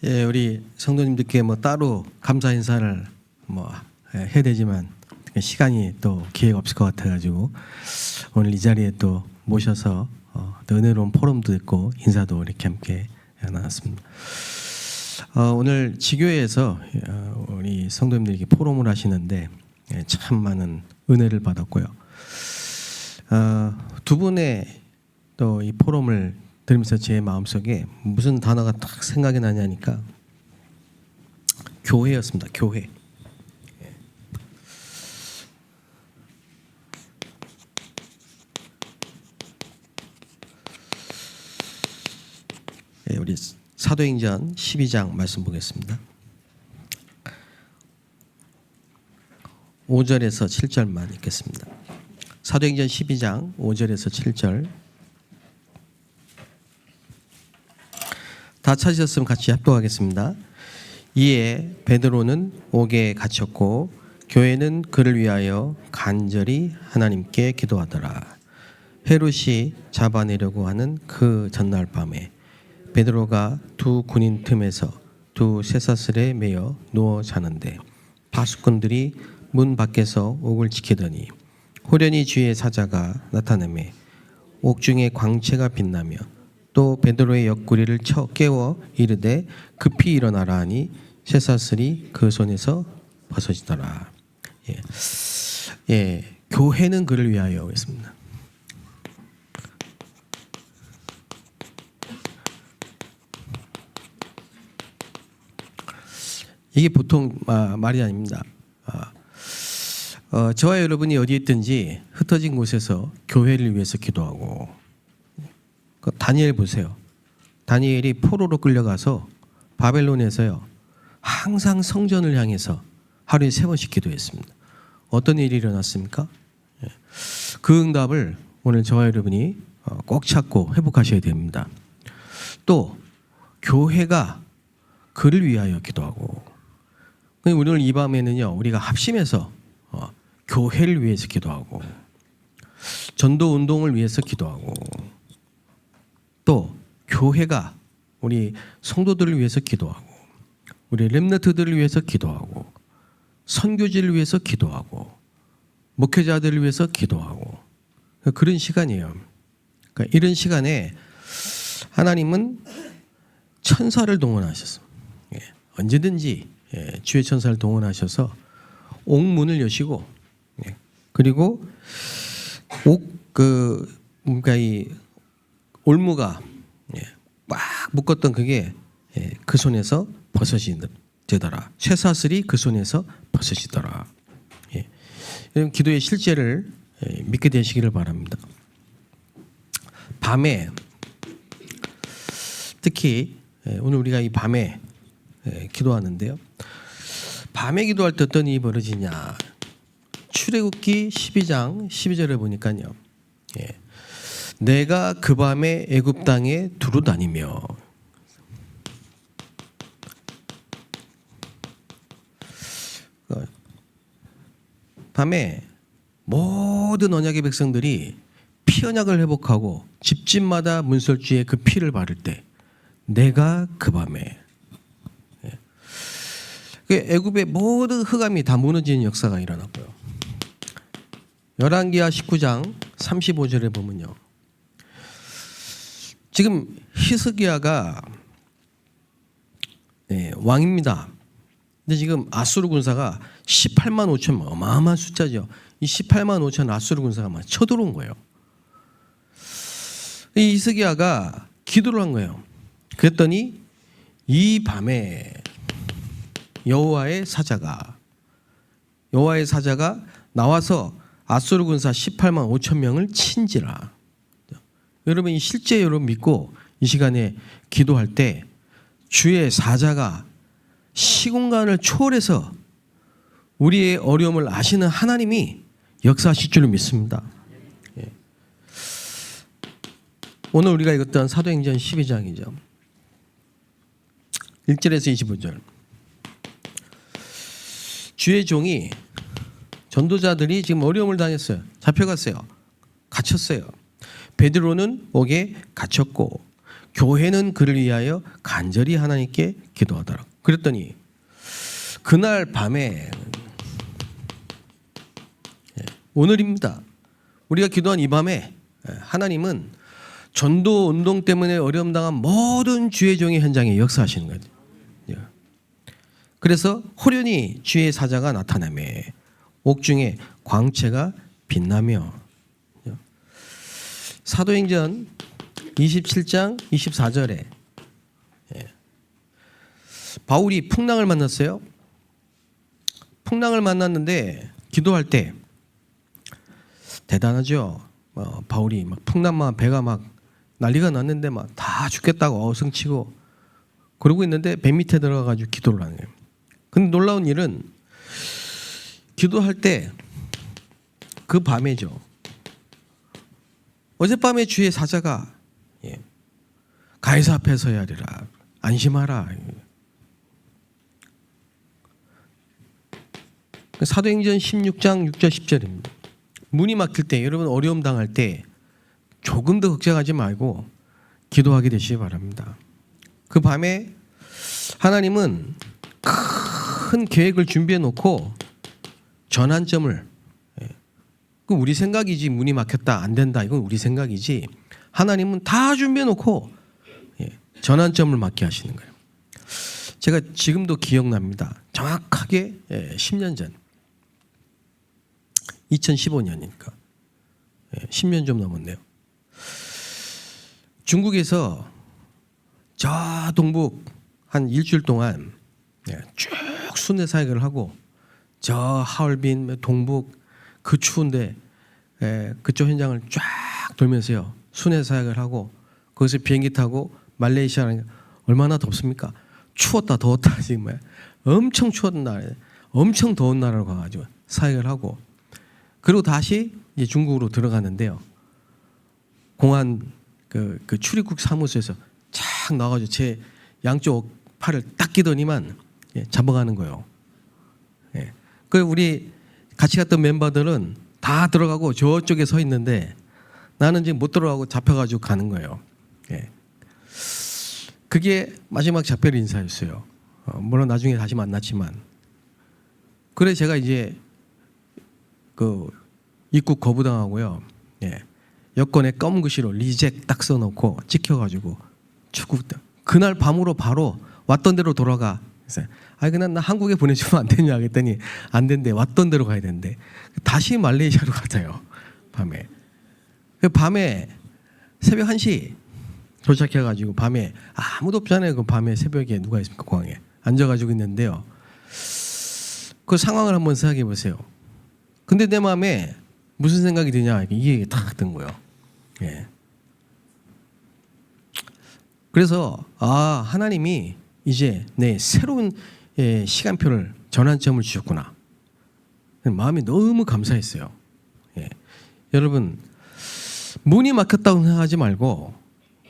예, 우리 성도님들께 뭐 따로 감사 인사를 해야 되지만 시간이 또 기회가 없을 것 같아가지고 오늘 이 자리에 또 모셔서 또 은혜로운 포럼도 있고 인사도 이렇게 함께 나눴습니다. 오늘 지교회에서 우리 성도님들에게 포럼을 하시는데 참 많은 은혜를 받았고요. 두 분의 또 이 포럼을 들으면서 제 마음속에 무슨 단어가 딱 생각이 나냐니까 교회였습니다. 교회. 우리 사도행전 12장 말씀 보겠습니다. 5절에서 7절만 읽겠습니다. 사도행전 12장 5절에서 7절. 다 찾으셨으면 같이 합독하겠습니다. 이에 베드로는 옥에 갇혔고 교회는 그를 위하여 간절히 하나님께 기도하더라. 헤롯이 잡아내려고 하는 그 전날 밤에 베드로가 두 군인 틈에서 두 쇠사슬에 매여 누워 자는데 파수꾼들이 문 밖에서 옥을 지키더니 호련히 주의 사자가 나타나매 옥중에 광채가 빛나며 또 베드로의 옆구리를 쳐 깨워 이르되 급히 일어나라 하니 쇠사슬이 그 손에서 벗어지더라. 교회는 그를 위하여 했습니다. 이게 보통 말이 아닙니다. 저와 여러분이 어디에 있든지 흩어진 곳에서 교회를 위해서 기도하고, 다니엘 보세요. 다니엘이 포로로 끌려가서 바벨론에서요 항상 성전을 향해서 하루에 3번씩 기도했습니다. 어떤 일이 일어났습니까? 그 응답을 오늘 저와 여러분이 꼭 찾고 회복하셔야 됩니다. 또 교회가 그를 위하여 기도하고, 오늘 이 밤에는요 우리가 합심해서 교회를 위해서 기도하고, 전도 운동을 위해서 기도하고, 또 교회가 우리 성도들을 위해서 기도하고, 우리 렘넌트들을 위해서 기도하고, 선교지를 위해서 기도하고, 목회자들을 위해서 기도하고, 그런 시간이에요. 그러니까 이런 시간에 하나님은 천사를 동원하셨어. 언제든지 주의 천사를 동원하셔서 옥문을 여시고, 그리고 이 올무가 막 묶었던 그게 그 손에서 벗어지더라. 쇠사슬이 그 손에서 벗어지더라. 이런 기도의 실제를 믿게 되시기를 바랍니다. 밤에 특히 오늘 우리가 이 밤에 기도하는데요. 밤에 기도할 때 어떤 일이 벌어지냐. 출애굽기 12장 12절에 보니까요. 내가 그 밤에 애굽 땅에 두루 다니며, 밤에 모든 언약의 백성들이 피 언약을 회복하고 집집마다 문설주에 그 피를 바를 때 내가 그 밤에, 애굽의 모든 흑암이 다 무너지는 역사가 일어났고요. 열왕기하 19장 35절에 보면요. 지금 히스기야가 왕입니다. 근데 지금 아수르 군사가 18만 5천, 어마어마한 숫자죠. 이 18만 5천 아수르 군사가 막 쳐들어온 거예요. 이 히스기야가 기도를 한 거예요. 그랬더니 이 밤에 여호와의 사자가 나와서 아수르 군사 18만 5천 명을 친지라. 여러분 실제 여러분 믿고 이 시간에 기도할 때 주의 사자가 시공간을 초월해서 우리의 어려움을 아시는 하나님이 역사하실 줄을 믿습니다. 오늘 우리가 읽었던 사도행전 12장이죠. 1절에서 25절. 주의 종이 전도자들이 지금 어려움을 당했어요. 잡혀갔어요. 갇혔어요. 베드로는 옥에 갇혔고 교회는 그를 위하여 간절히 하나님께 기도하더라. 그랬더니 그날 밤에 오늘입니다. 우리가 기도한 이 밤에 하나님은 전도 운동 때문에 어려움 당한 모든 주의 종의 현장에 역사하시는 거죠. 그래서 호련히 주의 사자가 나타나매 옥중에 광채가 빛나며. 사도행전 27장 24절에 바울이 풍랑을 만났어요. 풍랑을 만났는데 기도할 때 대단하죠. 바울이 막 풍랑만 배가 막 난리가 났는데 막 다 죽겠다고 어성치고 그러고 있는데 배 밑에 들어가가지고 기도를 하는 거예요. 근데 놀라운 일은 기도할 때 그 밤에죠. 어젯밤에 주의 사자가 가이사 앞에 서야 하리라. 안심하라. 사도행전 16장 6절 10절입니다. 문이 막힐 때 여러분 어려움 당할 때 조금 더 걱정하지 말고 기도하게 되시기 바랍니다. 그 밤에 하나님은 큰 계획을 준비해 놓고 전환점을 그 우리 생각이지 문이 막혔다 안 된다 이건 우리 생각이지 하나님은 다 준비해 놓고 전환점을 맞게 하시는 거예요. 제가 지금도 기억납니다. 정확하게 10년 전 2015년이니까 10년 좀 넘었네요. 중국에서 저 동북 한 일주일 동안 쭉 순회 사역을 하고 저 하얼빈 동북 그 추운데 그쪽 현장을 쫙 돌면서요 순회 사역을 하고 거기서 비행기 타고 말레이시아는 얼마나 덥습니까? 추웠다 더웠다 지금 엄청 추웠던 날, 엄청 더운 나라로 가가지고 사역을 하고 그리고 다시 이제 중국으로 들어갔는데요. 공안 그 출입국 사무소에서 착 나와가지고 제 양쪽 팔을 딱 끼더니만 잡아가는 거예요. 그 우리 같이 갔던 멤버들은 다 들어가고 저쪽에 서 있는데 나는 지금 못 들어가고 잡혀가지고 가는 거예요. 그게 마지막 작별 인사였어요. 물론 나중에 다시 만났지만 그래 제가 이제 그 입국 거부당하고요. 여권에 검은 글씨로 리젝 딱 써놓고 찍혀가지고 출국 그날 밤으로 바로 왔던 대로 돌아가. 그래서 그냥 나 한국에 보내주면 안 되냐 했더니 안 된대. 왔던 대로 가야 된대. 다시 말레이시아로 갔어요. 밤에 새벽 1시 도착해가지고 밤에 아무도 없잖아요. 그 밤에 새벽에 누가 있습니까? 공항에 앉아가지고 있는데요. 그 상황을 한번 생각해 보세요. 근데 내 마음에 무슨 생각이 드냐 이게 탁 든 거예요. 그래서 하나님이 이제 내 새로운 시간표를 전환점을 주셨구나. 마음이 너무 감사했어요. 여러분 문이 막혔다고 생각하지 말고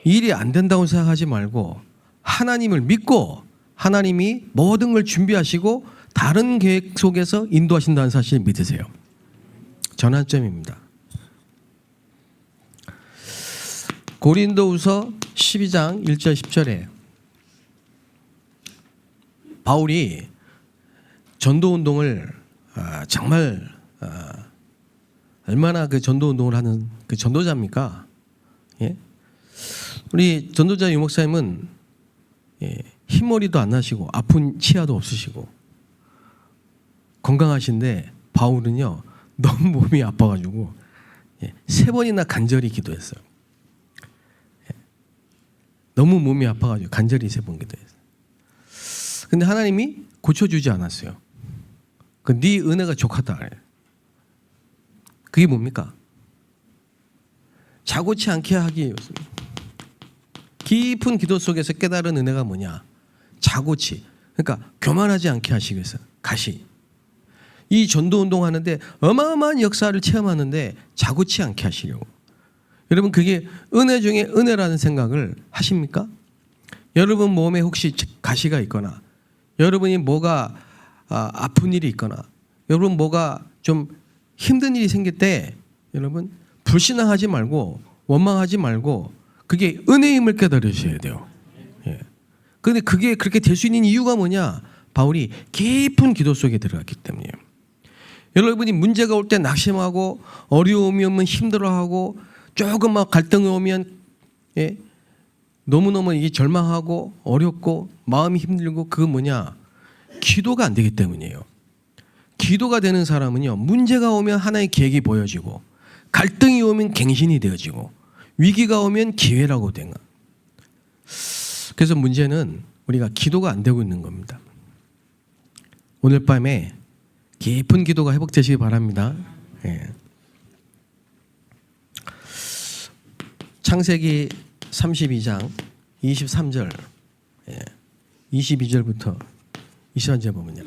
일이 안 된다고 생각하지 말고 하나님을 믿고 하나님이 모든 걸 준비하시고 다른 계획 속에서 인도하신다는 사실을 믿으세요. 전환점입니다. 고린도후서 12장 1절 10절에 바울이 전도운동을 정말 얼마나 그 전도운동을 하는 그 전도자입니까? 우리 전도자 유목사님은 흰머리도 안 나시고 아픈 치아도 없으시고 건강하신데 바울은요 너무 몸이 아파가지고 3번이나 간절히 기도했어요. 너무 몸이 아파가지고 간절히 3번 기도했어요. 근데 하나님이 고쳐주지 않았어요. 네 은혜가 족하다. 그게 뭡니까? 자고치 않게 하기 위해서입니다. 깊은 기도 속에서 깨달은 은혜가 뭐냐? 자고치. 그러니까 교만하지 않게 하시기 위해서 가시. 이 전도운동 하는데 어마어마한 역사를 체험하는데 자고치 않게 하시려고. 여러분 그게 은혜 중에 은혜라는 생각을 하십니까? 여러분 몸에 혹시 가시가 있거나 여러분이 뭐가 아픈 일이 있거나 여러분 뭐가 좀 힘든 일이 생길 때 여러분 불신앙하지 말고 원망하지 말고 그게 은혜임을 깨달으셔야 돼요. 예. 근데 그게 그렇게 될 수 있는 이유가 뭐냐? 바울이 깊은 기도 속에 들어갔기 때문이에요. 여러분이 문제가 올 때 낙심하고 어려움이 오면 힘들어하고 조금 막 갈등이 오면 예, 너무너무 이게 절망하고 어렵고 마음이 힘들고 그건 뭐냐? 기도가 안 되기 때문이에요. 기도가 되는 사람은요, 문제가 오면 하나의 계획이 보여지고 갈등이 오면 갱신이 되어지고 위기가 오면 기회라고 된 거. 그래서 문제는 우리가 기도가 안 되고 있는 겁니다. 오늘 밤에 깊은 기도가 회복되시기 바랍니다. 예. 창세기 32장 23절 22절부터 23절 보면요,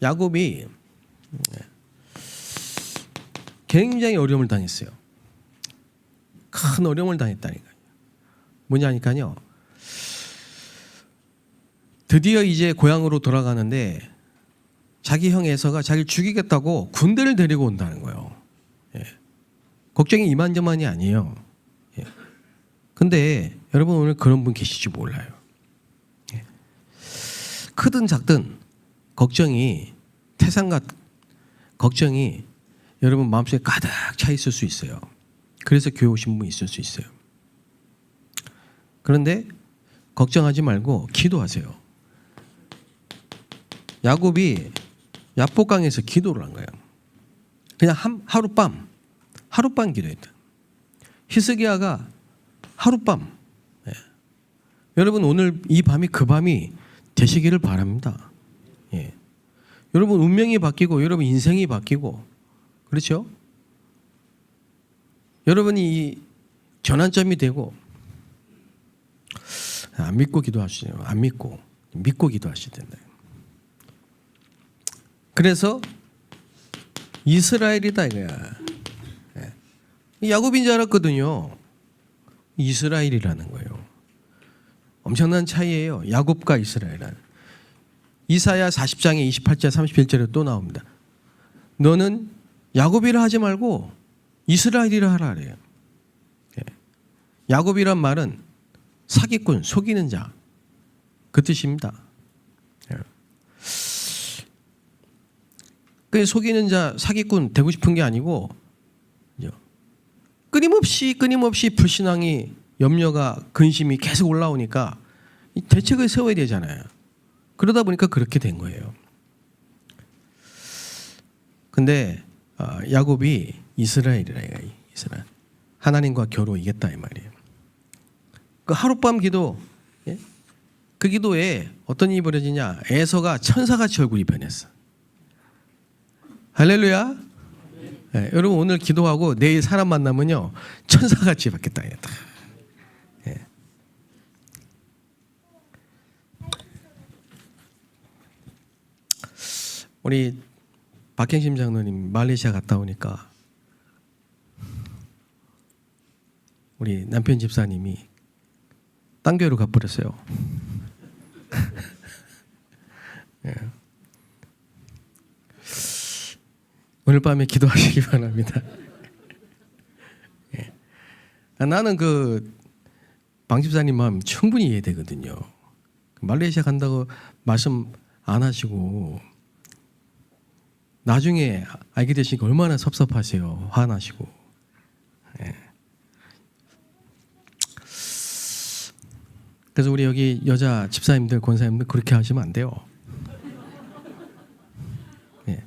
야곱이 굉장히 어려움을 당했어요. 큰 어려움을 당했다니까요. 뭐냐니까요, 드디어 이제 고향으로 돌아가는데 자기 형 에서가 자기를 죽이겠다고 군대를 데리고 온다는 거예요. 예. 걱정이 이만저만이 아니에요. 예. 근데 여러분 오늘 그런 분 계실지 몰라요. 예. 크든 작든 걱정이 태산같 걱정이 여러분 마음속에 가득 차 있을 수 있어요. 그래서 교회 오신 분 있을 수 있어요. 그런데 걱정하지 말고 기도하세요. 야곱이 야복강에서 기도를 한 거예요. 그냥 하룻밤 기도했다. 히스기야가 하룻밤. 예. 여러분 오늘 이 밤이 그 밤이 되시기를 바랍니다. 예. 여러분 운명이 바뀌고 여러분 인생이 바뀌고 그렇죠? 여러분이 이 전환점이 되고 안 믿고 기도하시죠. 안 믿고 기도하셔야 된다. 그래서 이스라엘이다 이거야. 예. 야곱인 줄 알았거든요. 이스라엘이라는 거예요. 엄청난 차이예요. 야곱과 이스라엘은. 이사야 40장에 28절 31절에 또 나옵니다. 너는 야곱이라 하지 말고 이스라엘이라 하라 그래요. 예. 야곱이란 말은 사기꾼, 속이는 자, 그 뜻입니다. 예. 그 속이는 자, 사기꾼 되고 싶은 게 아니고 끊임없이 불신앙이, 염려가, 근심이 계속 올라오니까 대책을 세워야 되잖아요. 그러다 보니까 그렇게 된 거예요. 근데 야곱이 이스라엘이라 이거예요. 이스라엘. 하나님과 겨루이겠다 이 말이에요. 그 하룻밤 기도, 예? 그 기도에 어떤 일이 벌어지냐? 에서가 천사같이 얼굴이 변했어. 할렐루야. 예, 여러분 오늘 기도하고 내일 사람 만나면요 천사같이 바뀌었다. 예. 우리 박행심 장로님 말레이시아 갔다 오니까 우리 남편 집사님이 딴 교회로 가버렸어요. 예. 오늘 밤에 기도하시기 바랍니다. 예. 나는 그 방집사님 마음 충분히 이해되거든요. 말레이시아 간다고 말씀 안 하시고 나중에 알게 되시니까 얼마나 섭섭하세요. 화나시고. 예. 그래서 우리 여기 여자 집사님들, 권사님들 그렇게 하시면 안 돼요. 예.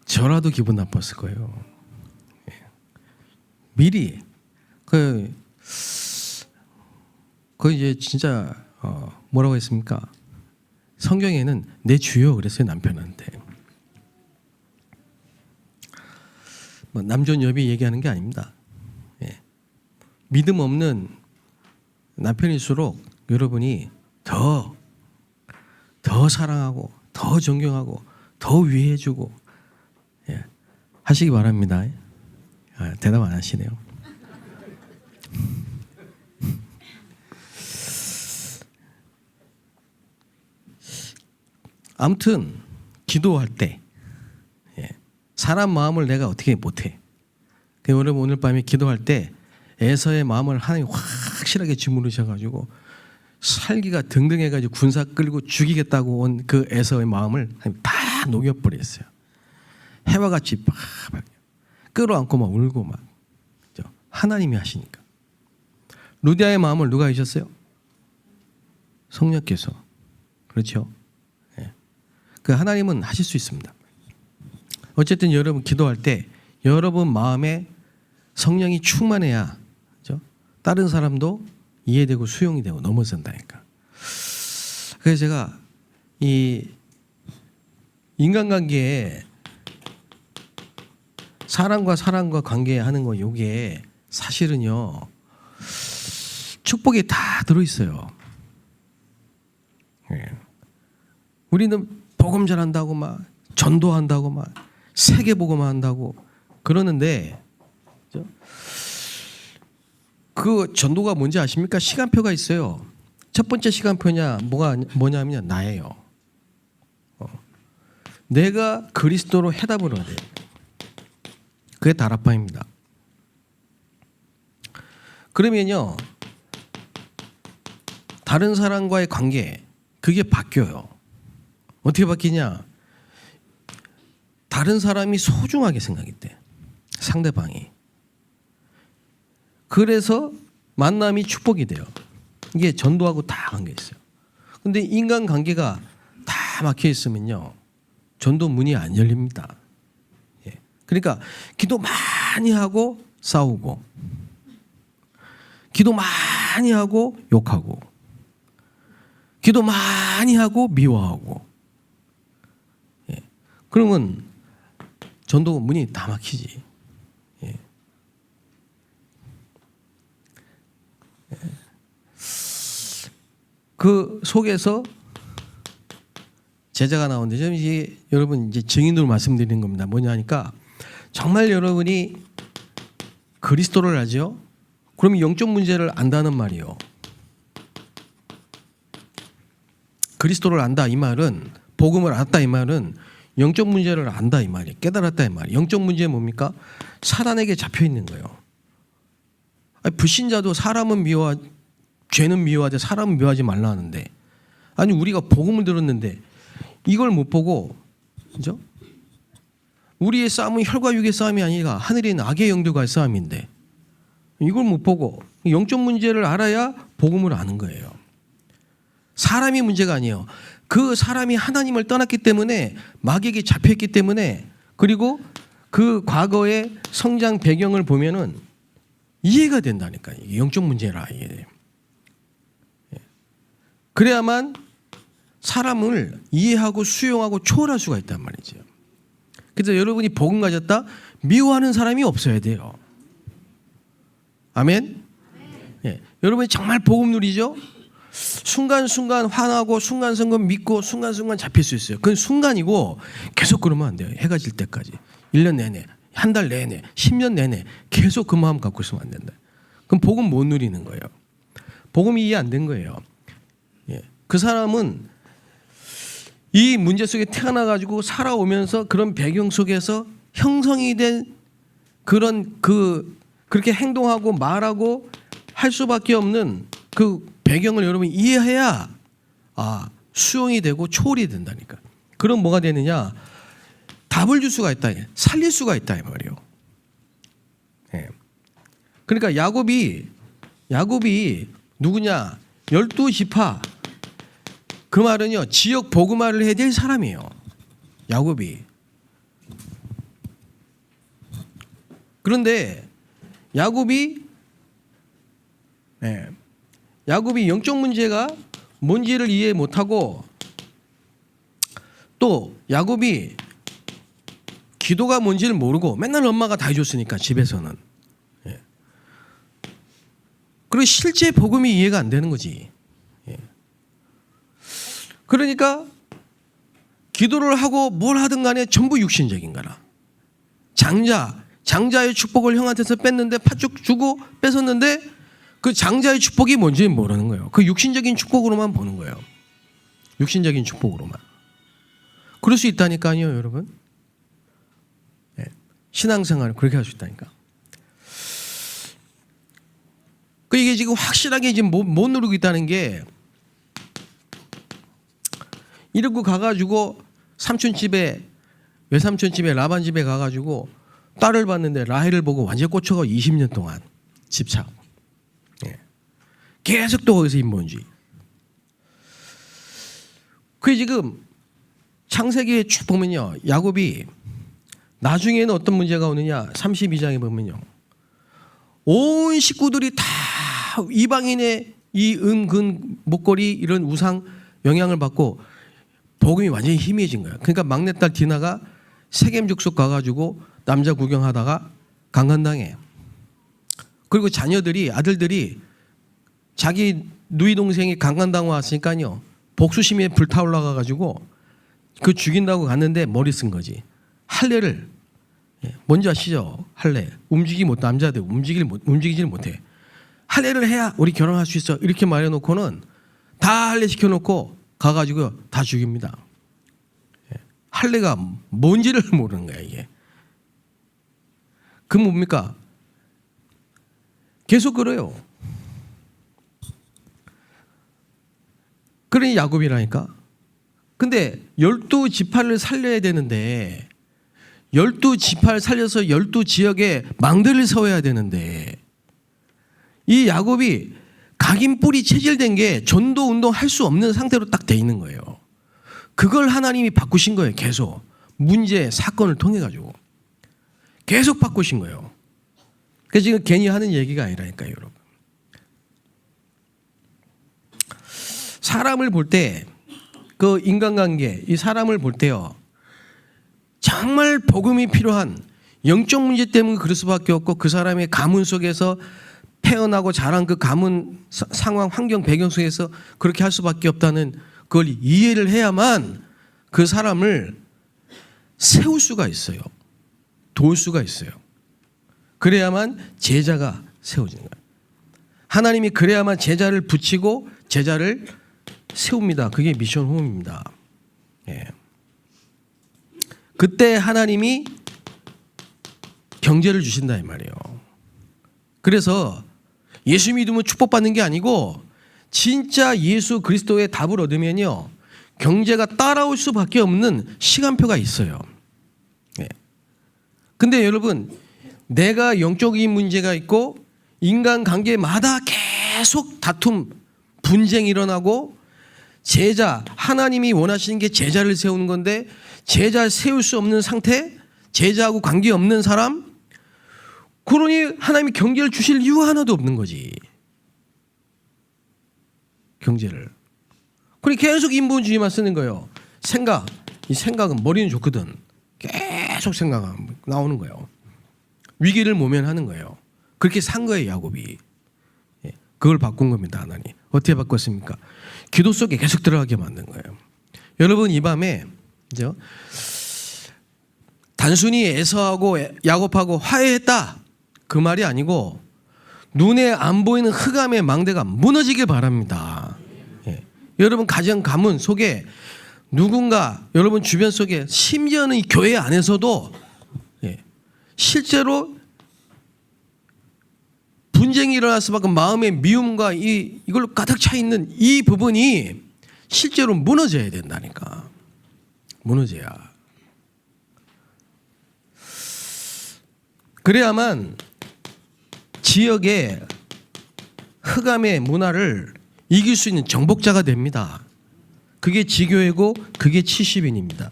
저라도 기분 나빴을 거예요. 예. 미리 그 이제 진짜 뭐라고 했습니까? 성경에는 내 주여 그랬어요. 남편한테. 뭐 남존 여비 얘기하는 게 아닙니다. 예. 믿음 없는 남편일수록 여러분이 더 사랑하고 더 존경하고 더 위해주고 예. 하시기 바랍니다. 대답 안 하시네요. 아무튼 기도할 때 사람 마음을 내가 어떻게 못해. 여러분 오늘 밤에 기도할 때 에서의 마음을 하나님이 확실하게 주무르셔가지고 살기가 등등해가지고 군사 끌고 죽이겠다고 온 그 에서의 마음을 하나님이 다 녹여버렸어요. 해와 같이 막 끌어안고 막 울고 막. 하나님이 하시니까. 루디아의 마음을 누가 하셨어요? 성령께서. 그렇죠? 네. 그 하나님은 하실 수 있습니다. 어쨌든 여러분 기도할 때 여러분 마음에 성령이 충만해야, 그렇죠? 다른 사람도 이해되고 수용이 되고 넘어선다니까. 그래서 제가 이 인간관계에 사람과 사람과 관계하는 거 요게 사실은요 축복이 다 들어있어요. 예. 우리는 복음 전한다고 막 전도한다고 막 세계 복음 한다고 그러는데 그 전도가 뭔지 아십니까? 시간표가 있어요. 첫 번째 시간표냐 뭐냐면 나예요. 내가 그리스도로 해답을 얻어야 돼요. 그게 다락방입니다. 그러면요 다른 사람과의 관계 그게 바뀌어요. 어떻게 바뀌냐? 다른 사람이 소중하게 생각이 돼. 상대방이. 그래서 만남이 축복이 돼요. 이게 전도하고 다 관계 있어요. 근데 인간관계가 다 막혀 있으면요 전도 문이 안 열립니다. 예. 그러니까 기도 많이 하고 싸우고 기도 많이 하고 욕하고 기도 많이 하고 미워하고 예. 그러면 전도 문이 다 막히지. 예. 예. 그 속에서 제자가 나오는데 이제 여러분 이제 증인으로 말씀드리는 겁니다. 뭐냐 하니까 정말 여러분이 그리스도를 알죠? 그러면 영적 문제를 안다는 말이요. 그리스도를 안다 이 말은 복음을 알았다 이 말은 영적 문제를 안다 이 말이에요. 깨달았다 이 말이에요. 영적 문제는 뭡니까? 사단에게 잡혀 있는 거예요. 아니, 불신자도 사람은 죄는 미워하되 사람은 미워하지 말라 하는데 아니 우리가 복음을 들었는데 이걸 못 보고 그죠? 우리의 싸움은 혈과 육의 싸움이 아니라 하늘에 있는 악의 영들과의 싸움인데 이걸 못 보고 영적 문제를 알아야 복음을 아는 거예요. 사람이 문제가 아니에요. 그 사람이 하나님을 떠났기 때문에 마귀에게 잡혀있기 때문에 그리고 그 과거의 성장 배경을 보면은 이해가 된다니까요. 영적 문제라 이게 돼요. 그래야만 사람을 이해하고 수용하고 초월할 수가 있단 말이죠. 그래서 여러분이 복음 가졌다 미워하는 사람이 없어야 돼요. 아멘. 예. 여러분이 정말 복음 누리죠? 순간순간 화나고 순간순간 믿고 순간순간 잡힐 수 있어요. 그건 순간이고 계속 그러면 안 돼요. 해가 질 때까지 1년 내내 한 달 내내 10년 내내 계속 그 마음 갖고 있으면 안 된다. 그럼 복음 못 누리는 거예요. 복음이 이해 안 된 거예요. 예. 그 사람은 이 문제 속에 태어나가지고 살아오면서 그런 배경 속에서 형성이 된 그런 그렇게 행동하고 말하고 할 수밖에 없는 그 배경을 여러분이 이해해야 수용이 되고 초월이 된다니까. 그럼 뭐가 되느냐? 답을 줄 수가 있다. 살릴 수가 있다 이 말이에요. 예. 그러니까 야곱이 누구냐? 12지파 그 말은요 지역 복음화를 해야 될 사람이에요. 야곱이. 그런데 야곱이 영적 문제가 뭔지를 이해 못하고 또 야곱이 기도가 뭔지를 모르고 맨날 엄마가 다 해줬으니까 집에서는. 그리고 실제 복음이 이해가 안 되는 거지. 그러니까 기도를 하고 뭘 하든 간에 전부 육신적인 거라. 장자의 축복을 형한테서 뺐는데 팥죽 주고 뺏었는데 그 장자의 축복이 뭔지 모르는 거예요. 그 육신적인 축복으로만 보는 거예요. 육신적인 축복으로만. 그럴 수 있다니까요, 여러분. 신앙생활을 그렇게 할 수 있다니까. 그 이게 지금 확실하게 지금 못 누르고 있다는 게, 이러고 가가지고 삼촌 집에, 외삼촌 집에, 라반 집에 가가지고 딸을 봤는데 라헬을 보고 완전 꽂혀가 20년 동안 집착. 예. 계속 또 거기서 인본주의. 그 지금 창세기에 쭉 보면요, 야곱이 나중에는 어떤 문제가 오느냐, 32장에 보면요, 온 식구들이 다 이방인의 이 근 목걸이 이런 우상 영향을 받고 복음이 완전히 희미해진 거예요. 그러니까 막내딸 디나가 세겜 족속 가가지고 남자 구경하다가 강간당해. 그리고 자녀들이, 아들들이 자기 누이 동생이 강간당하고 왔으니까요, 복수심에 불타올라 가지고 그 죽인다고 갔는데 머리 쓴 거지. 할례를, 뭔지 아시죠? 할례. 남자들 움직이질 못해. 할례를 해야 우리 결혼할 수 있어. 이렇게 말해놓고는 다 할례 시켜놓고 가가지고 다 죽입니다. 할례가 뭔지를 모르는 거야, 이게. 그 뭡니까? 계속 그래요. 그러니 야곱이라니까. 근데 12지파를 살려야 되는데, 12지파를 살려서 12지역에 망대를 세워야 되는데, 이 야곱이 각인뿔이 체질된 게 전도 운동 할 수 없는 상태로 딱 돼 있는 거예요. 그걸 하나님이 바꾸신 거예요. 계속 문제 사건을 통해 가지고 계속 바꾸신 거예요. 그래서 지금 괜히 하는 얘기가 아니라니까요, 여러분. 사람을 볼 때, 그 인간관계, 이 사람을 볼 때요, 정말 복음이 필요한 영적 문제 때문에 그럴 수밖에 없고, 그 사람의 가문 속에서 태어나고 자란 그 가문 상황, 환경, 배경 속에서 그렇게 할 수밖에 없다는 그걸 이해를 해야만 그 사람을 세울 수가 있어요. 도울 수가 있어요. 그래야만 제자가 세워지는 거예요. 하나님이 그래야만 제자를 붙이고 제자를 세웁니다. 그게 미션 홈입니다. 예. 그때 하나님이 경제를 주신다 이 말이에요. 그래서 예수 믿으면 축복받는 게 아니고, 진짜 예수 그리스도의 답을 얻으면요, 경제가 따라올 수밖에 없는 시간표가 있어요. 예. 근데 여러분, 내가 영적인 문제가 있고 인간관계마다 계속 다툼, 분쟁이 일어나고, 제자, 하나님이 원하시는 게 제자를 세우는 건데 제자 세울 수 없는 상태, 제자하고 관계없는 사람, 그러니 하나님이 경제를 주실 이유 하나도 없는 거지. 경제를. 그러니 계속 인본주의만 쓰는 거예요. 이 생각은 머리는 좋거든. 계속 생각하면 나오는 거예요. 위기를 모면하는 거예요. 그렇게 산 거예요, 야곱이. 그걸 바꾼 겁니다, 하나님. 어떻게 바꿨습니까? 기도 속에 계속 들어가게 만든 거예요. 여러분, 이 밤에 이제 단순히 에서하고 야곱하고 화해했다, 그 말이 아니고 눈에 안 보이는 흑암의 망대가 무너지길 바랍니다. 예. 여러분 가정 가문 속에 누군가, 여러분 주변 속에, 심지어는 이 교회 안에서도 실제로 분쟁이 일어날 수밖에, 마음의 미움과 이걸로 가득 차 있는 이 부분이 실제로 무너져야 된다니까. 무너져야. 그래야만 지역의 흑암의 문화를 이길 수 있는 정복자가 됩니다. 그게 지교회고 그게 70인입니다.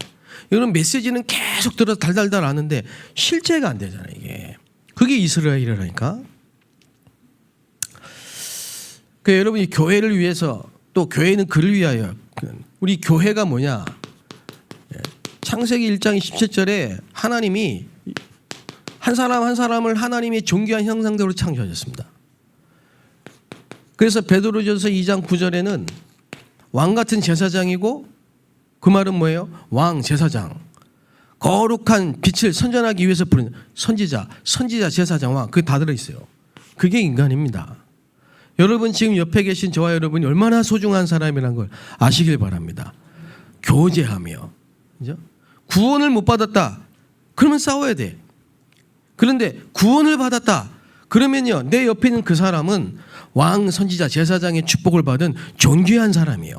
여러분, 메시지는 계속 들어서 달달달 하는데 실제가 안 되잖아요, 이게. 그게 이스라엘이라니까. 그 여러분이 교회를 위해서, 또 교회는 그를 위하여, 우리 교회가 뭐냐? 창세기 1장 17절에 하나님이 한 사람 한 사람을 하나님의 존귀한 형상대로 창조하셨습니다. 그래서 베드로전서 2장 9절에는 왕 같은 제사장이고, 그 말은 뭐예요? 왕, 제사장, 거룩한 빛을 선전하기 위해서 부르는 선지자, 제사장, 왕, 그게 다 들어있어요. 그게 인간입니다. 여러분 지금 옆에 계신 저와 여러분이 얼마나 소중한 사람이라는 걸 아시길 바랍니다. 교제하며, 그죠? 구원을 못 받았다, 그러면 싸워야 돼. 그런데 구원을 받았다, 그러면요, 내 옆에 있는 그 사람은 왕, 선지자, 제사장의 축복을 받은 존귀한 사람이에요.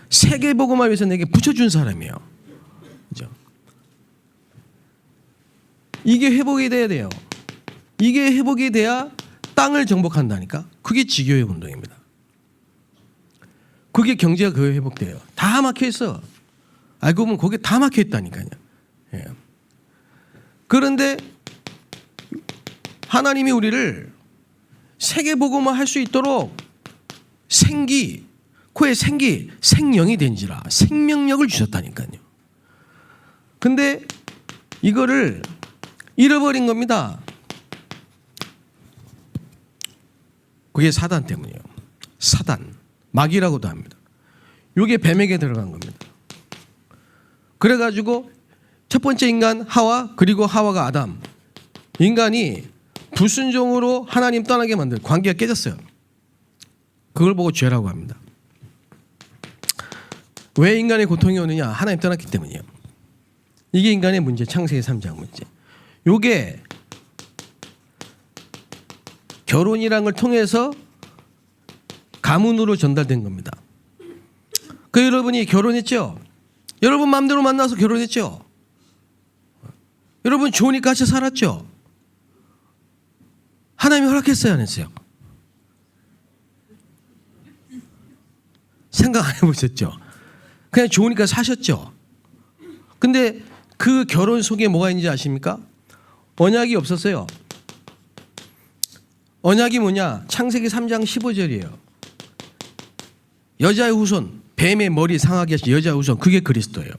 세계복음을 위해서 내게 붙여준 사람이에요. 그죠? 이게 회복이 돼야 돼요. 이게 회복이 돼야 땅을 정복한다니까. 그게 지교회 운동입니다. 그게 경제가 그 회복돼요. 다 막혀 있어. 알고 보면 거기 다 막혀 있다니까요. 예. 그런데 하나님이 우리를 세계복음화 할 수 있도록 코에 생명이 된지라 생명력을 주셨다니까요. 근데 이거를 잃어버린 겁니다. 그게 사단 때문이에요. 사단, 마귀라고도 합니다. 이게 뱀에게 들어간 겁니다. 그래가지고 첫 번째 인간 하와, 그리고 하와가 아담, 인간이 불순종으로 하나님 떠나게 만든 관계가 깨졌어요. 그걸 보고 죄라고 합니다. 왜 인간의 고통이 오느냐? 하나님 떠났기 때문이에요. 이게 인간의 문제, 창세기 3장 문제. 이게 결혼이란 걸 통해서 가문으로 전달된 겁니다. 그 여러분이 결혼했죠? 여러분 마음대로 만나서 결혼했죠? 여러분 좋으니까 같이 살았죠? 하나님이 허락했어요, 안 했어요? 생각 안 해보셨죠? 그냥 좋으니까 사셨죠? 근데 그 결혼 속에 뭐가 있는지 아십니까? 언약이 없었어요. 언약이 뭐냐? 창세기 3장 15절이에요. 여자의 후손, 뱀의 머리 상하게 하신 여자의 후손, 그게 그리스도예요.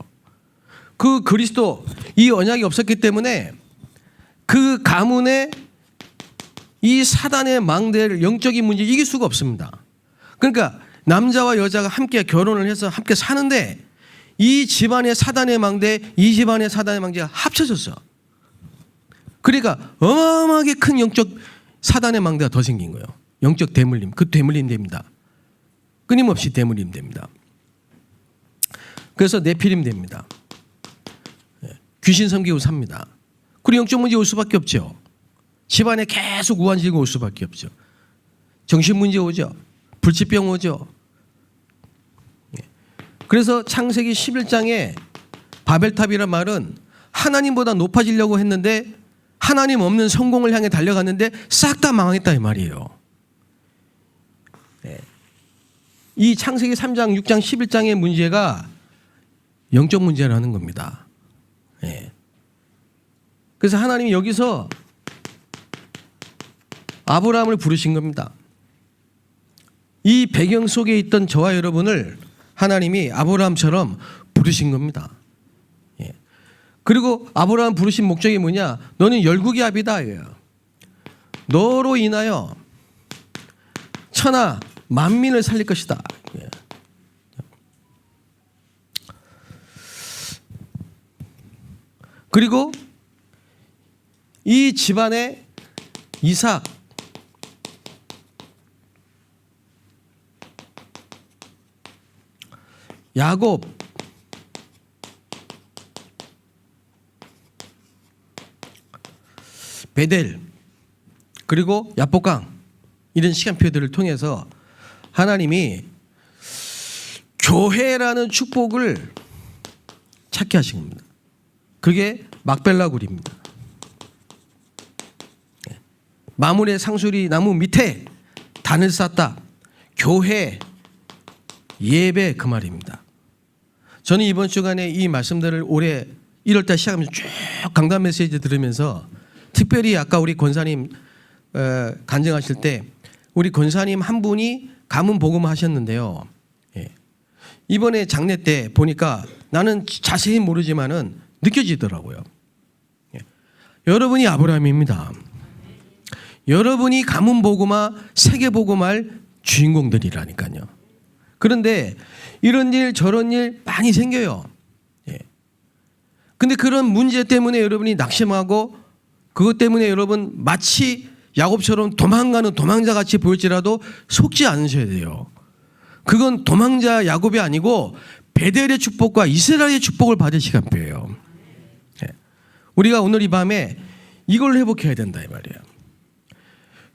그 그리스도, 이 언약이 없었기 때문에 그 가문에 이 사단의 망대를, 영적인 문제 이길 수가 없습니다. 그러니까 남자와 여자가 함께 결혼을 해서 함께 사는데 이 집안의 사단의 망대, 이 집안의 사단의 망대가 합쳐졌어. 그러니까 어마어마하게 큰 영적 사단의 망대가 더 생긴 거예요. 영적 대물림, 그 대물림 됩니다. 끊임없이 대물림 됩니다. 그래서 네피림 됩니다. 귀신 섬기고 삽니다. 그리고 영적 문제 올 수밖에 없죠. 집안에 계속 우환질고 올 수밖에 없죠. 정신 문제 오죠. 불치병 오죠. 그래서 창세기 11장에 바벨탑이란 말은 하나님보다 높아지려고 했는데 하나님 없는 성공을 향해 달려갔는데 싹 다 망했다 이 말이에요. 이 창세기 3장, 6장, 11장의 문제가 영적 문제라는 겁니다. 그래서 하나님이 여기서 아브라함을 부르신 겁니다. 이 배경 속에 있던 저와 여러분을 하나님이 아브라함처럼 부르신 겁니다. 그리고 아브라함 부르신 목적이 뭐냐? 너는 열국의 아비다. 너로 인하여 천하 만민을 살릴 것이다. 그리고 이 집안에 이삭, 야곱, 베델, 그리고 야복강, 이런 시간표들을 통해서 하나님이 교회라는 축복을 찾게 하신 겁니다. 그게 막벨라굴입니다. 마물의 상수리 나무 밑에 단을 쌓다. 교회, 예배, 그 말입니다. 저는 이번 주간에 이 말씀들을 올해 1월달 시작하면서 쭉 강단 메시지 들으면서 특별히 아까 우리 권사님 간증하실 때 우리 권사님 한 분이 가문 복음 하셨는데요. 이번에 장례 때 보니까 나는 자세히 모르지만은 느껴지더라고요. 여러분이 아브라함입니다. 여러분이 가문 복음화, 세계 복음할 주인공들이라니까요. 그런데 이런 일 저런 일 많이 생겨요. 근데 그런 문제 때문에 여러분이 낙심하고 그것 때문에 여러분 마치 야곱처럼 도망가는 도망자같이 보일지라도 속지 않으셔야 돼요. 그건 도망자 야곱이 아니고 베델의 축복과 이스라엘의 축복을 받을 시간표예요. 우리가 오늘 이 밤에 이걸 회복해야 된다 이 말이에요.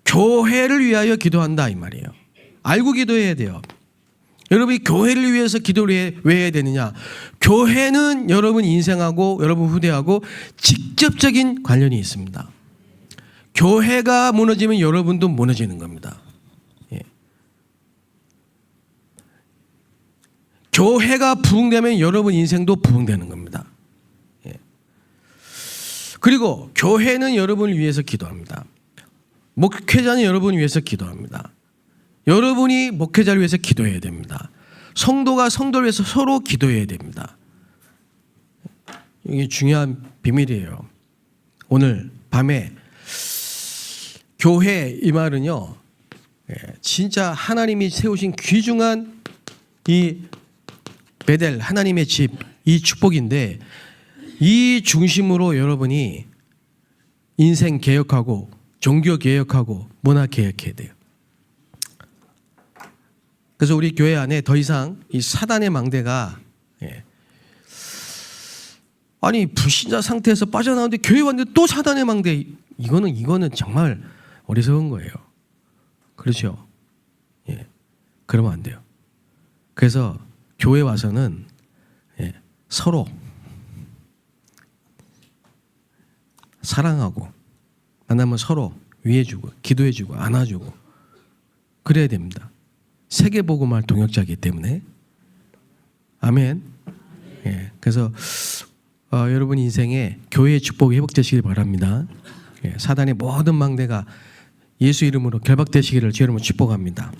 교회를 위하여 기도한다 이 말이에요. 알고 기도해야 돼요. 여러분이 교회를 위해서 기도를 왜 해야 되느냐? 교회는 여러분 인생하고 여러분 후대하고 직접적인 관련이 있습니다. 교회가 무너지면 여러분도 무너지는 겁니다. 예. 교회가 부흥되면 여러분 인생도 부흥되는 겁니다. 예. 그리고 교회는 여러분을 위해서 기도합니다. 목회자는 여러분을 위해서 기도합니다. 여러분이 목회자를 위해서 기도해야 됩니다. 성도가 성도를 위해서 서로 기도해야 됩니다. 이게 중요한 비밀이에요. 오늘 밤에 교회 이 말은요, 진짜 하나님이 세우신 귀중한 이 베델 하나님의 집, 이 축복인데 이 중심으로 여러분이 인생 개혁하고 종교 개혁하고 문화 개혁해야 돼요. 그래서 우리 교회 안에 더 이상 이 사단의 망대가 아니 불신자 상태에서 빠져나오는데 교회 왔는데 또 사단의 망대, 이거는 정말 어리석은 거예요. 그렇죠? 예, 그러면 안 돼요. 그래서 교회 와서는 서로 사랑하고 만나면 서로 위해주고 기도해주고 안아주고 그래야 됩니다. 세계복음할 동역자이기 때문에. 아멘. 예, 그래서 여러분 인생에 교회의 축복이 회복되시길 바랍니다. 사단의 모든 망대가 예수 이름으로 결박되시기를 주 이름으로 축복합니다.